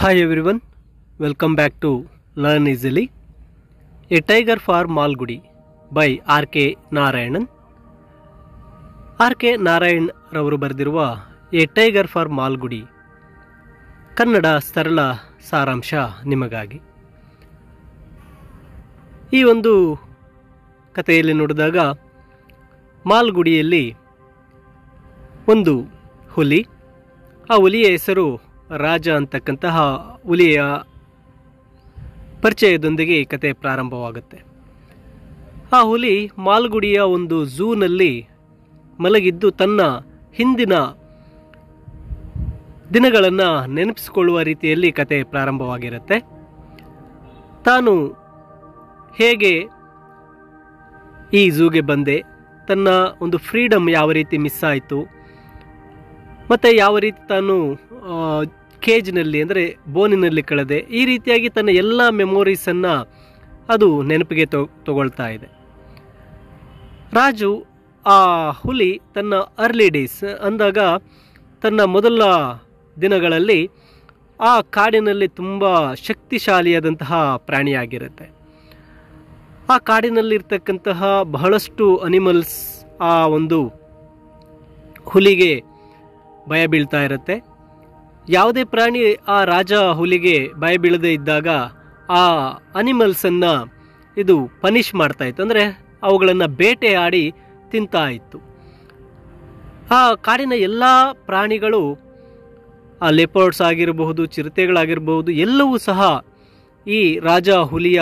Hi everyone, welcome back to Learn Easily. A Tiger for Malgudi by R.K. Narayanan. R.K. Narayan ರವರು ಬರೆದಿರುವ A tiger for Malgudi Kannada ಸರಳ ಸಾರಾಂಶ ನಿಮಗಾಗಿ. ಈ ಒಂದು ಕಥೆಯಲ್ಲಿ ನೋಡಿದಾಗ ಮಾಲ್ಗುಡಿಯಲ್ಲಿ ಒಂದು ಹುಲಿ, ಆ ಹುಲಿಯ ಹೆಸರು ರಾಜ ಅಂತಕ್ಕಂತಹ ಹುಲಿಯ ಪರಿಚಯದೊಂದಿಗೆ ಈ ಕತೆ ಪ್ರಾರಂಭವಾಗುತ್ತೆ. ಆ ಹುಲಿ ಮಾಲ್ಗುಡಿಯ ಒಂದು ಝೂನಲ್ಲಿ ಮಲಗಿದ್ದು ತನ್ನ ಹಿಂದಿನ ದಿನಗಳನ್ನು ನೆನಪಿಸಿಕೊಳ್ಳುವ ರೀತಿಯಲ್ಲಿ ಕತೆ ಪ್ರಾರಂಭವಾಗಿರುತ್ತೆ. ತಾನು ಹೇಗೆ ಈ ಝೂಗೆ ಬಂದೆ, ತನ್ನ ಒಂದು ಫ್ರೀಡಮ್ ಯಾವ ರೀತಿ ಮಿಸ್ ಆಯಿತು, ಮತ್ತು ಯಾವ ರೀತಿ ತಾನು ಕೇಜ್ನಲ್ಲಿ ಅಂದರೆ ಬೋನಿನಲ್ಲಿ ಕಳೆದೆ, ಈ ರೀತಿಯಾಗಿ ತನ್ನ ಎಲ್ಲ ಮೆಮೊರೀಸನ್ನು ಅದು ನೆನಪಿಗೆ ತಗೊಳ್ತಾ ಇದೆ. ರಾಜು ಆ ಹುಲಿ ತನ್ನ ಅರ್ಲಿ ಡೇಸ್ ಅಂದಾಗ ತನ್ನ ಮೊದಲ ದಿನಗಳಲ್ಲಿ ಆ ಕಾಡಿನಲ್ಲಿ ತುಂಬ ಶಕ್ತಿಶಾಲಿಯಾದಂತಹ ಪ್ರಾಣಿಯಾಗಿರುತ್ತೆ. ಆ ಕಾಡಿನಲ್ಲಿರ್ತಕ್ಕಂತಹ ಬಹಳಷ್ಟು ಅನಿಮಲ್ಸ್ ಆ ಒಂದು ಹುಲಿಗೆ ಭಯ ಬೀಳ್ತಾ ಇರುತ್ತೆ. ಯಾವುದೇ ಪ್ರಾಣಿ ಆ ರಾಜ ಹುಲಿಗೆ ಭಯ ಬೀಳದೇ ಇದ್ದಾಗ ಆ ಅನಿಮಲ್ಸನ್ನು ಇದು ಪನಿಷ್ ಮಾಡ್ತಾ ಇತ್ತು, ಅಂದರೆ ಅವುಗಳನ್ನು ಬೇಟೆಯಾಡಿ ತಿಂತಾ ಇತ್ತು. ಆ ಕಾಡಿನ ಎಲ್ಲ ಪ್ರಾಣಿಗಳು, ಆ ಲೆಪರ್ಡ್ಸ್ ಆಗಿರಬಹುದು, ಚಿರತೆಗಳಾಗಿರಬಹುದು, ಎಲ್ಲವೂ ಸಹ ಈ ರಾಜ ಹುಲಿಯ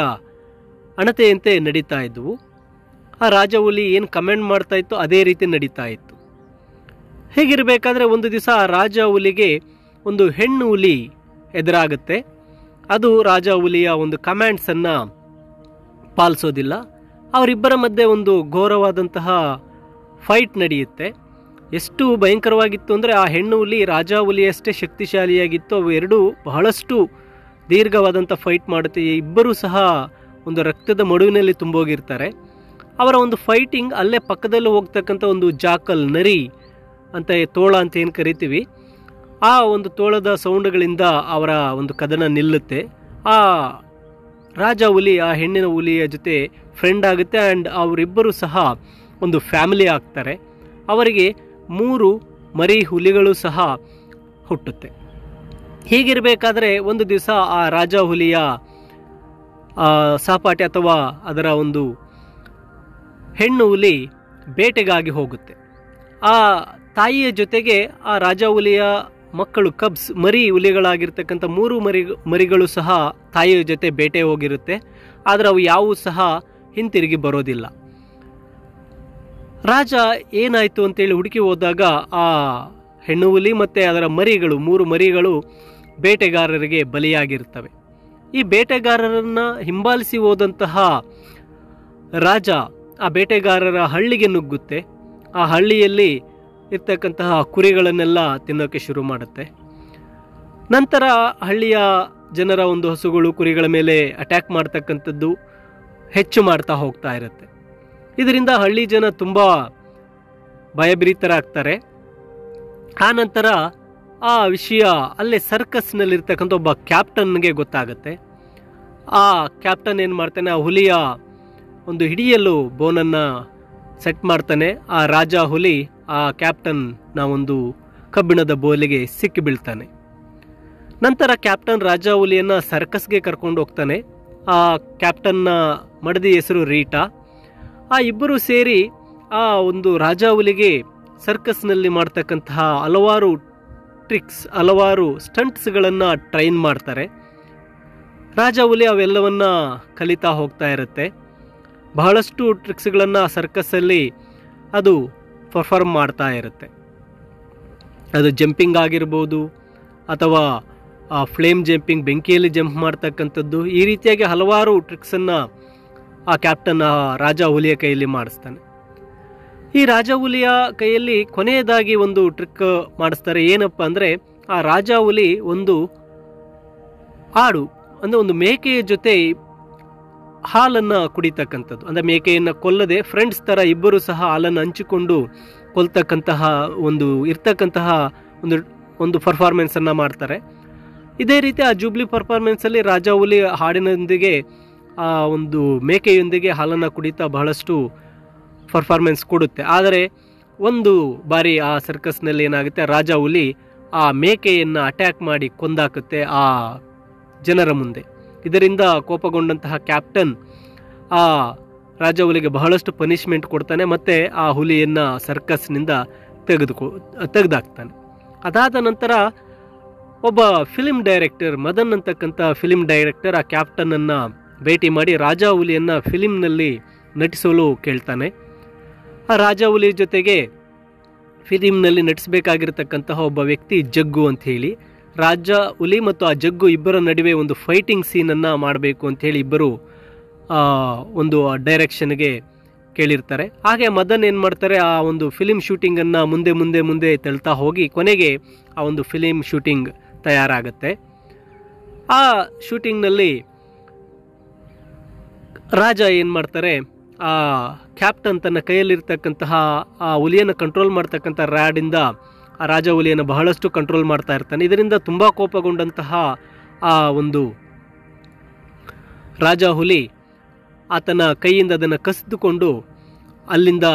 ಅಣತೆಯಂತೆ ನಡೀತಾ ಇದ್ದವು. ಆ ರಾಜ ಹುಲಿ ಏನು ಕಮೆಂಟ್ ಮಾಡ್ತಾ ಇತ್ತು ಅದೇ ರೀತಿ ನಡೀತಾ ಇತ್ತು. ಹೀಗಿರಬೇಕಾದ್ರೆ ಒಂದು ದಿವಸ ಆ ರಾಜ ಹುಲಿಗೆ ಒಂದು ಹೆಣ್ಣು ಹುಲಿ ಎದುರಾಗುತ್ತೆ. ಅದು ರಾಜ ಹುಲಿಯ ಒಂದು ಕಮ್ಯಾಂಡ್ಸನ್ನು ಪಾಲಿಸೋದಿಲ್ಲ. ಅವರಿಬ್ಬರ ಮಧ್ಯೆ ಒಂದು ಘೋರವಾದಂತಹ ಫೈಟ್ ನಡೆಯುತ್ತೆ. ಎಷ್ಟು ಭಯಂಕರವಾಗಿತ್ತು ಅಂದರೆ ಆ ಹೆಣ್ಣು ಹುಲಿ ರಾಜ ಹುಲಿಯಷ್ಟೇ ಶಕ್ತಿಶಾಲಿಯಾಗಿತ್ತು. ಅವು ಎರಡೂ ಬಹಳಷ್ಟು ದೀರ್ಘವಾದಂಥ ಫೈಟ್ ಮಾಡುತ್ತೆ. ಇಬ್ಬರೂ ಸಹ ಒಂದು ರಕ್ತದ ಮಡುವಿನಲ್ಲಿ ತುಂಬೋಗಿರ್ತಾರೆ. ಅವರ ಒಂದು ಫೈಟಿಂಗ್ ಅಲ್ಲೇ ಪಕ್ಕದಲ್ಲಿ ಹೋಗ್ತಕ್ಕಂಥ ಒಂದು ಜಾಕಲ್, ನರಿ ಅಂತ ತೋಳ ಅಂತ ಏನು ಕರಿತೀವಿ, ಆ ಒಂದು ತೋಳದ ಸೌಂಡ್ಗಳಿಂದ ಅವರ ಒಂದು ಕದನ ನಿಲ್ಲುತ್ತೆ. ಆ ರಾಜ ಹುಲಿ ಆ ಹೆಣ್ಣಿನ ಹುಲಿಯ ಜೊತೆ ಫ್ರೆಂಡ್ ಆಗುತ್ತೆ. ಆ್ಯಂಡ್ ಅವರಿಬ್ಬರು ಸಹ ಒಂದು ಫ್ಯಾಮಿಲಿ ಆಗ್ತಾರೆ. ಅವರಿಗೆ 3 ಮರಿ ಹುಲಿಗಳು ಸಹ ಹುಟ್ಟುತ್ತೆ. ಹೀಗಿರಬೇಕಾದ್ರೆ ಒಂದು ದಿವಸ ಆ ರಾಜ ಹುಲಿಯ ಸಹಪಾಠಿ ಅಥವಾ ಅದರ ಒಂದು ಹೆಣ್ಣು ಹುಲಿ ಬೇಟೆಗಾಗಿ ಹೋಗುತ್ತೆ. ಆ ತಾಯಿಯ ಜೊತೆಗೆ ಆ ರಾಜ ಹುಲಿಯ ಮಕ್ಕಳು, ಕಬ್ಸ್, ಮರಿ ಹುಲಿಗಳಾಗಿರ್ತಕ್ಕಂಥ 3 ಮರಿಗಳು ಸಹ ತಾಯಿಯ ಜೊತೆ ಬೇಟೆ ಹೋಗಿರುತ್ತೆ. ಆದರೆ ಅವು ಯಾವುವು ಸಹ ಹಿಂತಿರುಗಿ ಬರೋದಿಲ್ಲ. ರಾಜ ಏನಾಯಿತು ಅಂತೇಳಿ ಹುಡುಕಿ ಹೋದಾಗ ಆ ಹೆಣ್ಣು ಹುಲಿ ಮತ್ತು ಅದರ ಮರಿಗಳು, 3 ಮರಿಗಳು ಬೇಟೆಗಾರರಿಗೆ ಬಲಿಯಾಗಿರ್ತವೆ. ಈ ಬೇಟೆಗಾರರನ್ನು ಹಿಂಬಾಲಿಸಿ ಹೋದಂತಹ ರಾಜ ಆ ಬೇಟೆಗಾರರ ಹಳ್ಳಿಗೆ ನುಗ್ಗುತ್ತೆ. ಆ ಹಳ್ಳಿಯಲ್ಲಿ ಇರ್ತಕ್ಕಂತಹ ಕುರಿಗಳನ್ನೆಲ್ಲ ತಿನ್ನೋಕ್ಕೆ ಶುರು ಮಾಡುತ್ತೆ. ನಂತರ ಹಳ್ಳಿಯ ಜನರ ಒಂದು ಹಸುಗಳು ಕುರಿಗಳ ಮೇಲೆ ಅಟ್ಯಾಕ್ ಮಾಡ್ತಕ್ಕಂಥದ್ದು ಹೆಚ್ಚು ಮಾಡ್ತಾ ಹೋಗ್ತಾ ಇರುತ್ತೆ. ಇದರಿಂದ ಹಳ್ಳಿ ಜನ ತುಂಬ ಭಯಭೀತರಾಗ್ತಾರೆ. ಆ ನಂತರ ಆ ವಿಷಯ ಅಲ್ಲೇ ಸರ್ಕಸ್ನಲ್ಲಿರ್ತಕ್ಕಂಥ ಒಬ್ಬ ಕ್ಯಾಪ್ಟನ್ಗೆ ಗೊತ್ತಾಗುತ್ತೆ. ಆ ಕ್ಯಾಪ್ಟನ್ ಏನು ಮಾಡ್ತಾನೆ, ಆ ಹುಲಿಯ ಒಂದು ಹಿಡಿಯಲು ಬೋನನ್ನು ಸೆಟ್ ಮಾಡ್ತಾನೆ. ಆ ರಾಜ ಹುಲಿ ಆ ಕ್ಯಾಪ್ಟನ್ನ ಒಂದು ಕಬ್ಬಿಣದ ಬೋಲಿಗೆ ಸಿಕ್ಕಿ ಬೀಳ್ತಾನೆ. ನಂತರ ಕ್ಯಾಪ್ಟನ್ ರಾಜ ಹುಲಿಯನ್ನು ಸರ್ಕಸ್ಗೆ ಕರ್ಕೊಂಡು ಹೋಗ್ತಾನೆ. ಆ ಕ್ಯಾಪ್ಟನ್ನ ಮಡದಿ ಹೆಸರು ರೀಟಾ. ಆ ಇಬ್ಬರು ಸೇರಿ ಆ ಒಂದು ರಾಜ ಹುಲಿಗೆ ಸರ್ಕಸ್ನಲ್ಲಿ ಮಾಡ್ತಕ್ಕಂತಹ ಹಲವಾರು ಟ್ರಿಕ್ಸ್, ಹಲವಾರು ಸ್ಟಂಟ್ಸ್ಗಳನ್ನು ಟ್ರೈನ್ ಮಾಡ್ತಾರೆ. ರಾಜ ಹುಲಿ ಅವೆಲ್ಲವನ್ನ ಕಲಿತಾ ಹೋಗ್ತಾ ಇರುತ್ತೆ. ಬಹಳಷ್ಟು ಟ್ರಿಕ್ಸ್ಗಳನ್ನು ಸರ್ಕಸ್ಸಲ್ಲಿ ಅದು ಪರ್ಫಾರ್ಮ್ ಮಾಡ್ತಾ ಇರುತ್ತೆ. ಅದು ಜಂಪಿಂಗ್ ಆಗಿರ್ಬೋದು, ಅಥವಾ ಫ್ಲೇಮ್ ಜಂಪಿಂಗ್, ಬೆಂಕಿಯಲ್ಲಿ ಜಂಪ್ ಮಾಡ್ತಕ್ಕಂಥದ್ದು, ಈ ರೀತಿಯಾಗಿ ಹಲವಾರು ಟ್ರಿಕ್ಸನ್ನು ಆ ಕ್ಯಾಪ್ಟನ್ ರಾಜ ಹುಲಿಯ ಕೈಯಲ್ಲಿ ಮಾಡಿಸ್ತಾನೆ. ಈ ರಾಜ ಹುಲಿಯ ಕೈಯಲ್ಲಿ ಕೊನೆಯದಾಗಿ ಒಂದು ಟ್ರಿಕ್ ಮಾಡಿಸ್ತಾರೆ. ಏನಪ್ಪ ಅಂದರೆ, ಆ ರಾಜ ಹುಲಿ ಒಂದು ಆಡು ಅಂದರೆ ಒಂದು ಮೇಕೆಯ ಜೊತೆ ಹಾಲನ್ನು ಕುಡಿತಕ್ಕಂಥದ್ದು, ಅಂದರೆ ಮೇಕೆಯನ್ನು ಕೊಲ್ಲದೆ ಫ್ರೆಂಡ್ಸ್ ಥರ ಇಬ್ಬರು ಸಹ ಹಾಲನ್ನು ಹಂಚಿಕೊಂಡು ಕೊಲ್ತಕ್ಕಂತಹ ಒಂದು ಇರ್ತಕ್ಕಂತಹ ಒಂದು ಪರ್ಫಾರ್ಮೆನ್ಸನ್ನು ಮಾಡ್ತಾರೆ. ಇದೇ ರೀತಿ ಆ ಜೂಬ್ಲಿ ಪರ್ಫಾರ್ಮೆನ್ಸಲ್ಲಿ ರಾಜ ಹುಲಿ ಹಾಡಿನೊಂದಿಗೆ ಆ ಒಂದು ಮೇಕೆಯೊಂದಿಗೆ ಹಾಲನ್ನು ಕುಡಿತಾ ಬಹಳಷ್ಟು ಪರ್ಫಾರ್ಮೆನ್ಸ್ ಕೊಡುತ್ತೆ. ಆದರೆ ಒಂದು ಬಾರಿ ಆ ಸರ್ಕಸ್ನಲ್ಲಿ ಏನಾಗುತ್ತೆ, ರಾಜ ಹುಲಿ ಆ ಮೇಕೆಯನ್ನು ಅಟ್ಯಾಕ್ ಮಾಡಿ ಕೊಂದಾಕುತ್ತೆ ಆ ಜನರ ಮುಂದೆ. ಇದರಿಂದ ಕೋಪಗೊಂಡಂತಹ ಕ್ಯಾಪ್ಟನ್ ಆ ರಾಜ ಹುಲಿಗೆ ಬಹಳಷ್ಟು ಪನಿಷ್ಮೆಂಟ್ ಕೊಡ್ತಾನೆ ಮತ್ತು ಆ ಹುಲಿಯನ್ನು ಸರ್ಕಸ್ನಿಂದ ತೆಗೆದಾಕ್ತಾನೆ. ಅದಾದ ನಂತರ ಒಬ್ಬ ಫಿಲ್ಮ್ ಡೈರೆಕ್ಟರ್, ಮದನ್ ಅಂತಕ್ಕಂಥ ಫಿಲ್ಮ್ ಡೈರೆಕ್ಟರ್ ಆ ಕ್ಯಾಪ್ಟನನ್ನು ಭೇಟಿ ಮಾಡಿ ರಾಜ ಹುಲಿಯನ್ನು ಫಿಲಿಮ್ನಲ್ಲಿ ನಟಿಸಲು ಕೇಳ್ತಾನೆ. ಆ ರಾಜ ಹುಲಿ ಜೊತೆಗೆ ಫಿಲಿಮ್ನಲ್ಲಿ ನಟಿಸಬೇಕಾಗಿರ್ತಕ್ಕಂತಹ ಒಬ್ಬ ವ್ಯಕ್ತಿ ಜಗ್ಗು ಅಂತ ಹೇಳಿ, ರಾಜ ಹುಲಿ ಮತ್ತು ಆ ಜಗ್ಗು ಇಬ್ಬರ ನಡುವೆ ಒಂದು ಫೈಟಿಂಗ್ ಸೀನನ್ನು ಮಾಡಬೇಕು ಅಂಥೇಳಿ ಇಬ್ಬರು ಒಂದು ಡೈರೆಕ್ಷನ್ಗೆ ಕೇಳಿರ್ತಾರೆ. ಹಾಗೆ ಮದನ್ ಏನು ಮಾಡ್ತಾರೆ, ಆ ಒಂದು ಫಿಲಿಮ್ ಶೂಟಿಂಗನ್ನು ಮುಂದೆ ಮುಂದೆ ಮುಂದೆ ತಳ್ತಾ ಹೋಗಿ ಕೊನೆಗೆ ಆ ಒಂದು ಫಿಲಿಮ್ ಶೂಟಿಂಗ್ ತಯಾರಾಗುತ್ತೆ. ಆ ಶೂಟಿಂಗ್ನಲ್ಲಿ ರಾಜ ಏನು ಮಾಡ್ತಾರೆ, ಆ ಕ್ಯಾಪ್ಟನ್ ತನ್ನ ಕೈಯಲ್ಲಿರ್ತಕ್ಕಂತಹ ಆ ಹುಲಿಯನ್ನು ಕಂಟ್ರೋಲ್ ಮಾಡ್ತಕ್ಕಂಥ ರ್ಯಾಡಿಂದ ಆ ರಾಜ ಹುಲಿಯನ್ನು ಬಹಳಷ್ಟು ಕಂಟ್ರೋಲ್ ಮಾಡ್ತಾ ಇರ್ತಾನೆ. ಇದರಿಂದ ತುಂಬ ಕೋಪಗೊಂಡಂತಹ ಆ ಒಂದು ರಾಜ ಹುಲಿ ಆತನ ಕೈಯಿಂದ ಅದನ್ನು ಕಸಿದುಕೊಂಡು ಅಲ್ಲಿಂದ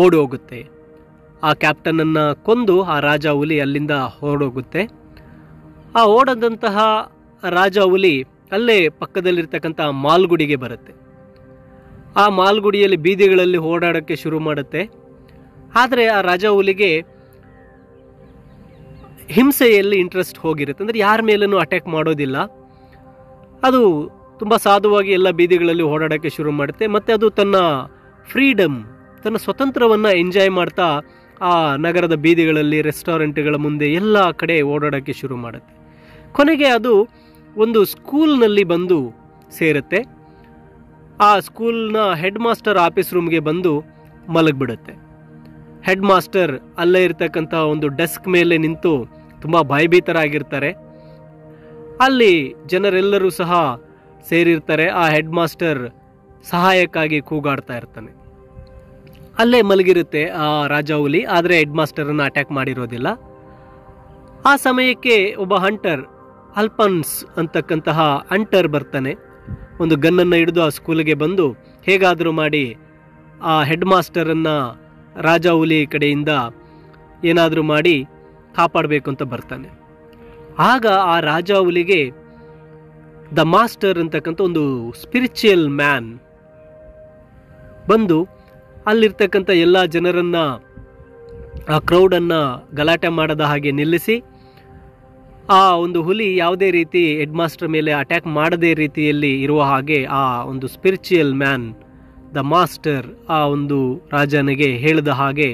ಓಡೋಗುತ್ತೆ. ಆ ಕ್ಯಾಪ್ಟನನ್ನು ಕೊಂದು ಆ ರಾಜ ಹುಲಿ ಅಲ್ಲಿಂದ ಓಡೋಗುತ್ತೆ. ಆ ಓಡದಂತಹ ರಾಜ ಹುಲಿ ಅಲ್ಲೇ ಪಕ್ಕದಲ್ಲಿರ್ತಕ್ಕಂಥ ಮಾಲ್ಗುಡಿಗೆ ಬರುತ್ತೆ. ಆ ಮಾಲ್ಗುಡಿಯಲ್ಲಿ ಬೀದಿಗಳಲ್ಲಿ ಓಡಾಡೋಕ್ಕೆ ಶುರು ಮಾಡುತ್ತೆ. ಆದರೆ ಆ ರಾಜ ಹುಲಿಗೆ ಹಿಂಸೆಯಲ್ಲಿ ಇಂಟ್ರೆಸ್ಟ್ ಹೋಗಿರುತ್ತೆ. ಅಂದರೆ ಯಾರ ಮೇಲೂ ಅಟ್ಯಾಕ್ ಮಾಡೋದಿಲ್ಲ. ಅದು ತುಂಬ ಸಾಧುವಾಗಿ ಎಲ್ಲ ಬೀದಿಗಳಲ್ಲಿ ಓಡಾಡೋಕ್ಕೆ ಶುರು ಮಾಡುತ್ತೆ. ಮತ್ತು ಅದು ತನ್ನ ಫ್ರೀಡಮ್, ತನ್ನ ಸ್ವತಂತ್ರವನ್ನು ಎಂಜಾಯ್ ಮಾಡ್ತಾ ಆ ನಗರದ ಬೀದಿಗಳಲ್ಲಿ, ರೆಸ್ಟೋರೆಂಟ್ಗಳ ಮುಂದೆ ಎಲ್ಲ ಕಡೆ ಓಡಾಡೋಕ್ಕೆ ಶುರು ಮಾಡುತ್ತೆ. ಕೊನೆಗೆ ಅದು ಒಂದು ಸ್ಕೂಲ್ನಲ್ಲಿ ಬಂದು ಸೇರುತ್ತೆ. ಆ ಸ್ಕೂಲ್ನ ಹೆಡ್ ಮಾಸ್ಟರ್ ಆಫೀಸ್ ರೂಮ್ಗೆ ಬಂದು ಮಲಗಿಬಿಡುತ್ತೆ. ಹೆಡ್ ಮಾಸ್ಟರ್ ಅಲ್ಲೇ ಇರ್ತಕ್ಕಂಥ ಒಂದು ಡೆಸ್ಕ್ ಮೇಲೆ ನಿಂತು ತುಂಬ ಭಯಭೀತರಾಗಿರ್ತಾರೆ. ಅಲ್ಲಿ ಜನರೆಲ್ಲರೂ ಸಹ ಸೇರಿರ್ತಾರೆ. ಆ ಹೆಡ್ ಮಾಸ್ಟರ್ ಸಹಾಯಕ್ಕಾಗಿ ಕೂಗಾಡ್ತಾ ಇರ್ತಾನೆ. ಅಲ್ಲೇ ಮಲಗಿರುತ್ತೆ ಆ ರಾಜ ಹುಲಿ, ಆದರೆ ಹೆಡ್ ಮಾಸ್ಟರನ್ನು ಅಟ್ಯಾಕ್ ಮಾಡಿರೋದಿಲ್ಲ. ಆ ಸಮಯಕ್ಕೆ ಒಬ್ಬ ಹಂಟರ್, ಅಲ್ಫಾನ್ಸ್ ಅಂತಕ್ಕಂತಹ ಹಂಟರ್ ಬರ್ತಾನೆ. ಒಂದು ಗನ್ನನ್ನು ಹಿಡಿದು ಆ ಸ್ಕೂಲಿಗೆ ಬಂದು ಹೇಗಾದರೂ ಮಾಡಿ ಆ ಹೆಡ್ ಮಾಸ್ಟರನ್ನು ರಾಜ ಹುಲಿ ಕಡೆಯಿಂದ ಏನಾದರೂ ಮಾಡಿ ಕಾಪಾಡಬೇಕು ಅಂತ ಬರ್ತಾನೆ. ಆಗ ಆ ರಾಜ ಹುಲಿಗೆ ದ ಮಾಸ್ಟರ್ ಅಂತಕ್ಕಂಥ ಒಂದು ಸ್ಪಿರಿಚುವಲ್ ಮ್ಯಾನ್ ಬಂದು ಅಲ್ಲಿರ್ತಕ್ಕಂಥ ಎಲ್ಲ ಜನರನ್ನು, ಆ ಕ್ರೌಡನ್ನು ಗಲಾಟೆ ಮಾಡದ ಹಾಗೆ ನಿಲ್ಲಿಸಿ ಆ ಒಂದು ಹುಲಿ ಯಾವುದೇ ರೀತಿ ಹೆಡ್ ಮಾಸ್ಟರ್ ಮೇಲೆ ಅಟ್ಯಾಕ್ ಮಾಡದೇ ರೀತಿಯಲ್ಲಿ ಇರುವ ಹಾಗೆ ಆ ಒಂದು ಸ್ಪಿರಿಚುವಲ್ ಮ್ಯಾನ್ ದ ಮಾಸ್ಟರ್ ಆ ಒಂದು ರಾಜನಿಗೆ ಹೇಳಿದ ಹಾಗೆ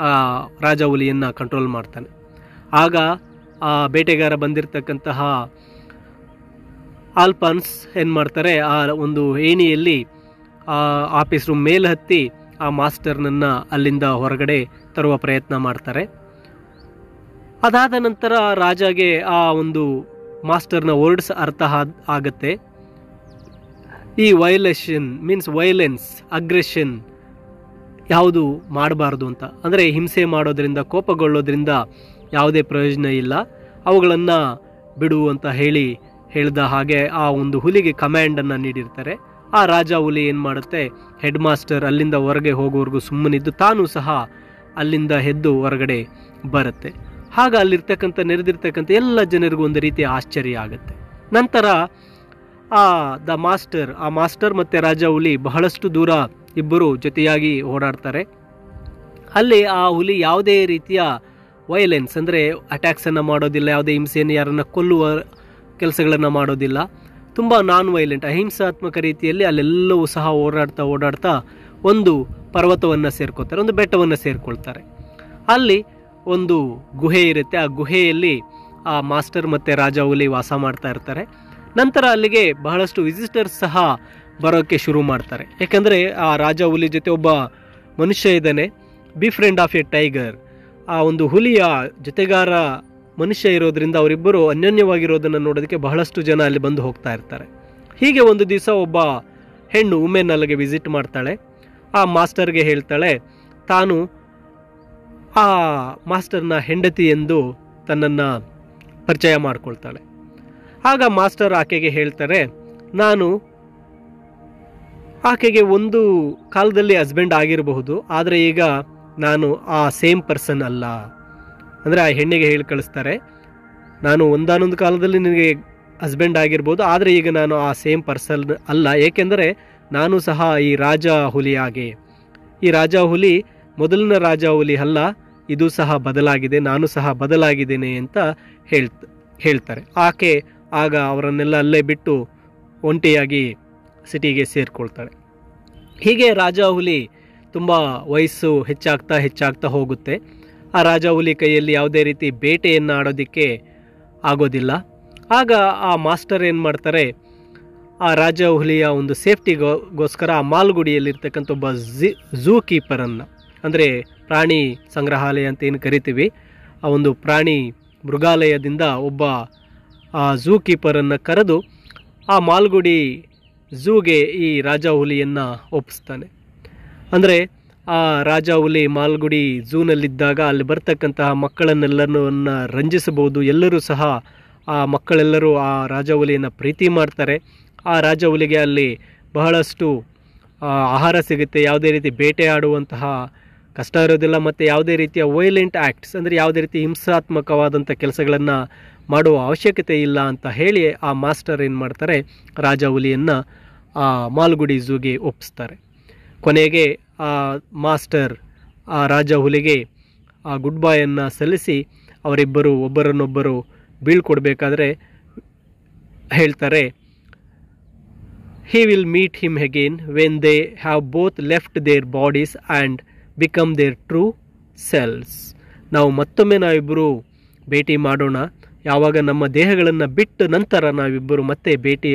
ಆ ರಾಜ ಹುಲಿಯನ್ನು ಕಂಟ್ರೋಲ್ ಮಾಡ್ತಾನೆ. ಆಗ ಆ ಬೇಟೆಗಾರ ಬಂದಿರತಕ್ಕಂತಹ ಆಲ್ಫಾನ್ಸ್ ಏನು ಮಾಡ್ತಾರೆ, ಆ ಒಂದು ಏಣಿಯಲ್ಲಿ ಆ ಆಫೀಸ್ ರೂಮ್ ಮೇಲೆ ಹತ್ತಿ ಆ ಮಾಸ್ಟರ್ನನ್ನು ಅಲ್ಲಿಂದ ಹೊರಗಡೆ ತರುವ ಪ್ರಯತ್ನ ಮಾಡ್ತಾರೆ. ಅದಾದ ನಂತರ ರಾಜಾಗೆ ಆ ಒಂದು ಮಾಸ್ಟರ್ನ ವರ್ಡ್ಸ್ ಅರ್ಥ ಆಗತ್ತೆ. ಈ ವೈಲೇಷನ್ ಮೀನ್ಸ್ ವೈಲೆನ್ಸ್, ಅಗ್ರೆಷನ್ ಯಾವುದು ಮಾಡಬಾರ್ದು ಅಂತ, ಅಂದರೆ ಹಿಂಸೆ ಮಾಡೋದ್ರಿಂದ, ಕೋಪಗೊಳ್ಳೋದ್ರಿಂದ ಯಾವುದೇ ಪ್ರಯೋಜನ ಇಲ್ಲ, ಅವುಗಳನ್ನು ಬಿಡು ಅಂತ ಹೇಳಿದ ಹಾಗೆ ಆ ಒಂದು ಹುಲಿಗೆ ಕಮ್ಯಾಂಡನ್ನು ನೀಡಿರ್ತಾರೆ. ಆ ರಾಜ ಹುಲಿ ಏನು ಮಾಡುತ್ತೆ, ಹೆಡ್ ಮಾಸ್ಟರ್ ಅಲ್ಲಿಂದ ಹೊರಗೆ ಹೋಗೋವರೆಗೂ ಸುಮ್ಮನಿದ್ದು ತಾನೂ ಸಹ ಅಲ್ಲಿಂದ ಎದ್ದು ಹೊರಗಡೆ ಬರುತ್ತೆ. ಆಗ ಅಲ್ಲಿರ್ತಕ್ಕಂಥ ನೆರೆದಿರ್ತಕ್ಕಂಥ ಎಲ್ಲ ಜನರಿಗೂ ಒಂದು ರೀತಿಯ ಆಶ್ಚರ್ಯ ಆಗುತ್ತೆ. ನಂತರ ಆ ಮಾಸ್ಟರ್ ಮತ್ತು ರಾಜ ಹುಲಿ ಬಹಳಷ್ಟು ದೂರ ಇಬ್ಬರು ಜೊತೆಯಾಗಿ ಓಡಾಡ್ತಾರೆ. ಅಲ್ಲಿ ಆ ಹುಲಿ ಯಾವುದೇ ರೀತಿಯ ವೈಲೆನ್ಸ್ ಅಂದರೆ ಅಟ್ಯಾಕ್ಸನ್ನು ಮಾಡೋದಿಲ್ಲ, ಯಾವುದೇ ಹಿಂಸೆಯನ್ನು ಯಾರನ್ನು ಕೊಲ್ಲುವ ಕೆಲಸಗಳನ್ನು ಮಾಡೋದಿಲ್ಲ. ತುಂಬ ನಾನ್ ವೈಲೆಂಟ್, ಅಹಿಂಸಾತ್ಮಕ ರೀತಿಯಲ್ಲಿ ಅಲ್ಲೆಲ್ಲವೂ ಸಹ ಓಡಾಡ್ತಾ ಒಂದು ಪರ್ವತವನ್ನು ಸೇರ್ಕೊತಾರೆ, ಒಂದು ಬೆಟ್ಟವನ್ನು ಸೇರ್ಕೊಳ್ತಾರೆ. ಅಲ್ಲಿ ಒಂದು ಗುಹೆ ಇರುತ್ತೆ. ಆ ಗುಹೆಯಲ್ಲಿ ಆ ಮಾಸ್ಟರ್ ಮತ್ತು ರಾಜ ಹುಲಿ ವಾಸ ಮಾಡ್ತಾ ಇರ್ತಾರೆ. ನಂತರ ಅಲ್ಲಿಗೆ ಬಹಳಷ್ಟು ವಿಸಿಟರ್ಸ್ ಸಹ ಬರೋಕ್ಕೆ ಶುರು ಮಾಡ್ತಾರೆ. ಯಾಕೆಂದರೆ ಆ ರಾಜ ಹುಲಿ ಜೊತೆ ಒಬ್ಬ ಮನುಷ್ಯ ಇದ್ದಾನೆ, B friend of A tiger. ಆ ಒಂದು ಹುಲಿಯ ಜೊತೆಗಾರ ಮನುಷ್ಯ ಇರೋದ್ರಿಂದ ಅವರಿಬ್ಬರು ಅನ್ಯೋನ್ಯವಾಗಿರೋದನ್ನು ನೋಡೋದಕ್ಕೆ ಬಹಳಷ್ಟು ಜನ ಅಲ್ಲಿ ಬಂದು ಹೋಗ್ತಾ ಇರ್ತಾರೆ. ಹೀಗೆ ಒಂದು ದಿವಸ ಒಬ್ಬ ಹೆಣ್ಣು ವುಮೆನ್ ಅಲ್ಲಿಗೆ ವಿಸಿಟ್ ಮಾಡ್ತಾಳೆ. ಆ ಮಾಸ್ಟರ್ಗೆ ಹೇಳ್ತಾಳೆ ತಾನು ಆ ಮಾಸ್ಟರ್ನ ಹೆಂಡತಿ ಎಂದು ತನ್ನನ್ನು ಪರಿಚಯ ಮಾಡಿಕೊಳ್ತಾಳೆ. ಆಗ ಮಾಸ್ಟರ್ ಆಕೆಗೆ ಹೇಳ್ತಾರೆ, ನಾನು ಆಕೆಗೆ ಒಂದು ಕಾಲದಲ್ಲಿ ಹಸ್ಬೆಂಡ್ ಆಗಿರಬಹುದು, ಆದರೆ ಈಗ ನಾನು ಆ ಸೇಮ್ ಪರ್ಸನ್ ಅಲ್ಲ. ಅಂದರೆ ಆ ಹೆಣ್ಣಿಗೆ ಹೇಳಿ ಕಳಿಸ್ತಾರೆ, ನಾನು ಒಂದಾನೊಂದು ಕಾಲದಲ್ಲಿ ನಿನಗೆ ಹಸ್ಬೆಂಡ್ ಆಗಿರ್ಬೋದು, ಆದರೆ ಈಗ ನಾನು ಆ ಸೇಮ್ ಪರ್ಸನ್ ಅಲ್ಲ. ಏಕೆಂದರೆ ನಾನು ಸಹ ಈ ರಾಜ ಹುಲಿ ಹಾಗೆ, ಈ ರಾಜ ಹುಲಿ ಮೊದಲಿನ ರಾಜ ಹುಲಿ ಅಲ್ಲ, ಇದು ಸಹ ಬದಲಾಗಿದೆ, ನಾನು ಸಹ ಬದಲಾಗಿದ್ದೇನೆ ಅಂತ ಹೇಳ್ತಾರೆ. ಆಕೆ ಆಗ ಅವರನ್ನೆಲ್ಲ ಅಲ್ಲೇ ಬಿಟ್ಟು ಒಂಟಿಯಾಗಿ ಸಿಟಿಗೆ ಸೇರಿಕೊಳ್ತಾಳೆ. ಹೀಗೆ ರಾಜ ಹುಲಿ ತುಂಬ ವಯಸ್ಸು ಹೆಚ್ಚಾಗ್ತಾ ಹೋಗುತ್ತೆ. ಆ ರಾಜ ಹುಲಿ ಕೈಯಲ್ಲಿ ಯಾವುದೇ ರೀತಿ ಬೇಟೆಯನ್ನು ಆಡೋದಕ್ಕೆ ಆಗೋದಿಲ್ಲ. ಆಗ ಆ ಮಾಸ್ಟರ್ ಏನು ಮಾಡ್ತಾರೆ, ಆ ರಾಜ ಹುಲಿಯ ಒಂದು ಸೇಫ್ಟಿಗೋಸ್ಕರ ಆ ಮಾಲ್ಗುಡಿಯಲ್ಲಿರ್ತಕ್ಕಂಥ ಒಬ್ಬ ಝೂ ಕೀಪರನ್ನು, ಅಂದರೆ ಪ್ರಾಣಿ ಸಂಗ್ರಹಾಲಯ ಅಂತ ಏನು ಕರಿತೀವಿ, ಆ ಒಂದು ಪ್ರಾಣಿ ಮೃಗಾಲಯದಿಂದ ಒಬ್ಬ ಆ ಝೂ ಕೀಪರನ್ನು ಕರೆದು ಆ ಮಾಲ್ಗುಡಿ ಝೂಗೆ ಈ ರಾಜ ಹುಲಿಯನ್ನು ಒಪ್ಪಿಸ್ತಾನೆ. ಅಂದರೆ ಆ ರಾಜ ಹುಲಿ ಮಾಲ್ಗುಡಿ ಝೂನಲ್ಲಿದ್ದಾಗ ಅಲ್ಲಿ ಬರ್ತಕ್ಕಂತಹ ಮಕ್ಕಳನ್ನೆಲ್ಲರನ್ನು ರಂಜಿಸಬಹುದು. ಎಲ್ಲರೂ ಸಹ ಆ ಮಕ್ಕಳೆಲ್ಲರೂ ಆ ರಾಜ ಹುಲಿಯನ್ನು ಪ್ರೀತಿ ಮಾಡ್ತಾರೆ. ಆ ರಾಜ ಹುಲಿಗೆ ಅಲ್ಲಿ ಬಹಳಷ್ಟು ಆಹಾರ ಸಿಗುತ್ತೆ, ಯಾವುದೇ ರೀತಿ ಬೇಟೆ ಆಡುವಂತಹ ಕಷ್ಟ ಇರೋದಿಲ್ಲ, ಮತ್ತು ಯಾವುದೇ ರೀತಿಯ ವೈಲೆಂಟ್ ಆ್ಯಕ್ಟ್ಸ್ ಅಂದರೆ ಯಾವುದೇ ರೀತಿ ಹಿಂಸಾತ್ಮಕವಾದಂಥ ಕೆಲಸಗಳನ್ನು ಮಾಡುವ ಅವಶ್ಯಕತೆ ಇಲ್ಲ ಅಂತ ಹೇಳಿ ಆ ಮಾಸ್ಟರ್ ಏನು ಮಾಡ್ತಾರೆ, ರಾಜ ಹುಲಿಯನ್ನು ಆ ಮಾಲ್ಗುಡಿ ಝೂಗೆ ಒಪ್ಪಿಸ್ತಾರೆ. ಕೊನೆಗೆ ಆ ಮಾಸ್ಟರ್ ಆ ರಾಜ ಹುಲಿಗೆ ಆ ಗುಡ್ ಬಾಯನ್ನು ಸಲ್ಲಿಸಿ ಅವರಿಬ್ಬರು ಒಬ್ಬರನ್ನೊಬ್ಬರು ಬೀಳ್ಕೊಡ್ಬೇಕಾದ್ರೆ ಹೇಳ್ತಾರೆ, he will meet him again when they have both left their bodies and become their true selves. ನಾವು ಮತ್ತೊಮ್ಮೆ ನಾವಿಬ್ಬರು ಭೇಟಿ ಮಾಡೋಣ, ಯಾವಾಗ ನಮ್ಮ ದೇಹಗಳನ್ನು ಬಿಟ್ಟ ನಂತರ ನಾವಿಬ್ಬರು ಮತ್ತೆ ಭೇಟಿ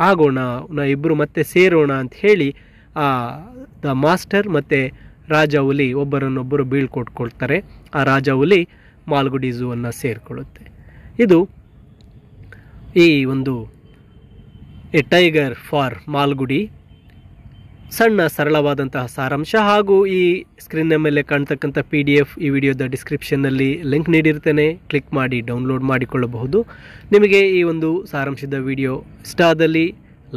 ಆಗೋಣ, ನಾವಿಬ್ಬರು ಮತ್ತೆ ಸೇರೋಣ ಅಂತ ಹೇಳಿ ದ ಮಾಸ್ಟರ್ ಮತ್ತು ರಾಜ ಹುಲಿ ಒಬ್ಬರನ್ನೊಬ್ಬರು ಬೀಳ್ಕೊಟ್ಕೊಳ್ತಾರೆ. ಆ ರಾಜ ಹುಲಿ ಮಾಲ್ಗುಡಿ ಝೂವನ್ನು ಸೇರಿಕೊಳ್ಳುತ್ತೆ. ಇದು ಈ ಒಂದು ಎ ಟೈಗರ್ ಫಾರ್ ಮಾಲ್ಗುಡಿ ಸಣ್ಣ ಸರಳವಾದಂತಹ ಸಾರಾಂಶ. ಹಾಗೂ ಈ ಸ್ಕ್ರೀನ್ನ ಮೇಲೆ ಕಾಣ್ತಕ್ಕಂಥ PDF ಈ ವಿಡಿಯೋದ ಡಿಸ್ಕ್ರಿಪ್ಷನ್ನಲ್ಲಿ ಲಿಂಕ್ ನೀಡಿರ್ತೇನೆ, ಕ್ಲಿಕ್ ಮಾಡಿ ಡೌನ್ಲೋಡ್ ಮಾಡಿಕೊಳ್ಳಬಹುದು. ನಿಮಗೆ ಈ ಒಂದು ಸಾರಾಂಶದ ವಿಡಿಯೋ ಇಷ್ಟ ಆದಲ್ಲಿ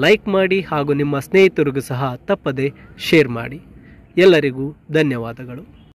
ಲೈಕ್ ಮಾಡಿ, ಹಾಗೂ ನಿಮ್ಮ ಸ್ನೇಹಿತರಿಗೂ ಸಹ ತಪ್ಪದೆ ಶೇರ್ ಮಾಡಿ. ಎಲ್ಲರಿಗೂ ಧನ್ಯವಾದಗಳು.